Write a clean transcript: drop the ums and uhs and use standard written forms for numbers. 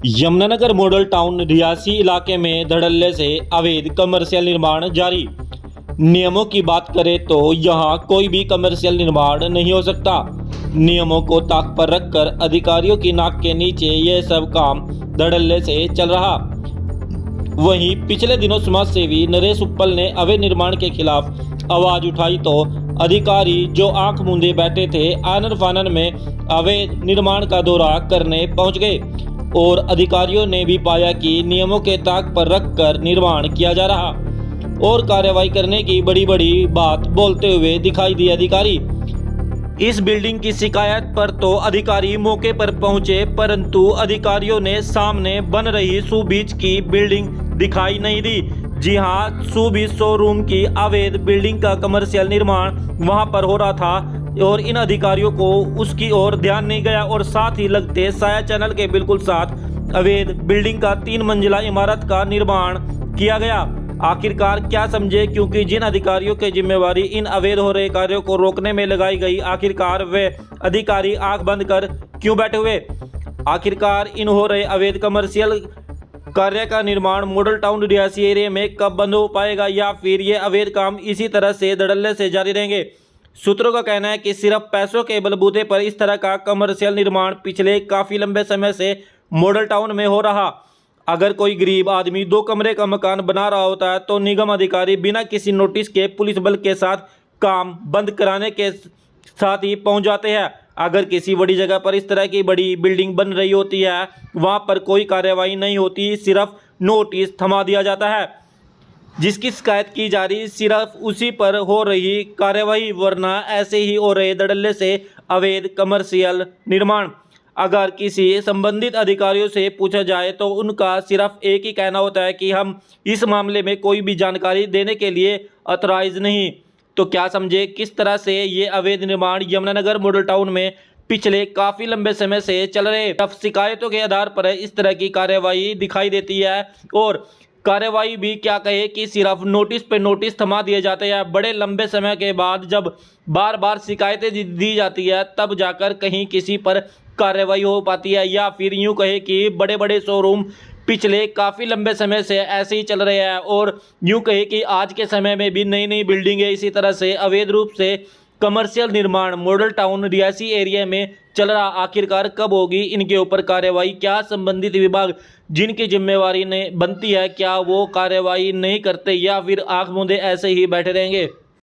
Yamunanagar model town Reasi इलाके में धड़ल्ले से अवैध कमर्शियल निर्माण जारी। नियमों की बात करें तो यहां कोई भी कमर्शियल निर्माण नहीं हो सकता। नियमों को ताक पर रखकर अधिकारियों की नाक के नीचे यह सब काम धड़ल्ले से चल रहा। वहीं पिछले दिनों समाज सेवी नरेश उपल ने अवैध निर्माण के खिलाफ आवाज उठाई तो अधिकारी जो आंख मूंदे बैठे थे आनन फानन में अवैध निर्माण का दौरा करने पहुंच गए और अधिकारियों ने भी पाया कि नियमों के ताक पर रखकर निर्माण किया जा रहा और कार्रवाई करने की बड़ी बड़ी बात बोलते हुए दिखाई दिए अधिकारी। इस बिल्डिंग की शिकायत पर तो अधिकारी मौके पर पहुंचे, परंतु अधिकारियों ने सामने बन रही सुबीच की बिल्डिंग दिखाई नहीं दी। जी हां, सुबीच शोरूम की अवैध बिल्डिंग का कमर्शियल निर्माण वहां पर हो रहा था और इन अधिकारियों को उसकी ओर ध्यान नहीं गया और साथ ही लगते साया चैनल के बिल्कुल साथ अवैध बिल्डिंग का 3 मंजिला इमारत का निर्माण किया गया। आखिरकार क्या समझे, क्योंकि जिन अधिकारियों की जिम्मेवारी इन अवैध हो रहे कार्यों को रोकने में लगाई गई, आखिरकार वे अधिकारी आंख बंद कर क्यों बैठे हुए। आखिरकार इन हो रहे अवैध कमर्शियल कार्य का निर्माण मॉडल टाउन रियासी एरिया में कब बंद हो पाएगा या फिर ये अवैध काम इसी तरह से धड़ल्ले से जारी रहेंगे। सूत्रों का कहना है कि सिर्फ पैसों के बलबूते पर इस तरह का कमर्शियल निर्माण पिछले काफी लंबे समय से मॉडल टाउन में हो रहा। अगर कोई गरीब आदमी 2 कमरे का मकान बना रहा होता है तो निगम अधिकारी बिना किसी नोटिस के पुलिस बल के साथ काम बंद कराने के साथ ही पहुंच जाते हैं। अगर किसी बड़ी जगह पर इस तरह की बड़ी बिल्डिंग बन रही होती है, वहां पर कोई कार्रवाई नहीं होती, सिर्फ नोटिस थमा दिया जाता है। जिसकी शिकायत की जा रही सिर्फ उसी पर हो रही कार्रवाई, वरना ऐसे ही हो रहे धड़ल्ले से अवैध कमर्शियल निर्माण। अगर किसी संबंधित अधिकारियों से पूछा जाए तो उनका सिर्फ एक ही कहना होता है कि हम इस मामले में कोई भी जानकारी देने के लिए ऑथराइज नहीं। तो क्या समझे किस तरह से ये अवैध निर्माण यमुनानगर मॉडल टाउन में पिछले काफी लंबे समय से चल रहे। तब शिकायतों के आधार पर इस तरह की कार्रवाई दिखाई देती है और कार्रवाई भी क्या कहे कि सिर्फ नोटिस पे नोटिस थमा दिए जाते हैं। बड़े लंबे समय के बाद जब बार बार शिकायतें दी जाती है तब जाकर कहीं किसी पर कार्रवाई हो पाती है, या फिर यूं कहे कि बड़े बड़े शोरूम पिछले काफ़ी लंबे समय से ऐसे ही चल रहे हैं और यूं कहे कि आज के समय में भी नई नई बिल्डिंगें इसी तरह से अवैध रूप से कमर्शियल निर्माण मॉडल टाउन रियासी एरिया में चल रहा। आखिरकार कब होगी इनके ऊपर कार्रवाई? क्या संबंधित विभाग जिनकी जिम्मेवारी ने बनती है क्या वो कार्रवाई नहीं करते या फिर आंख मूंदे ऐसे ही बैठे रहेंगे?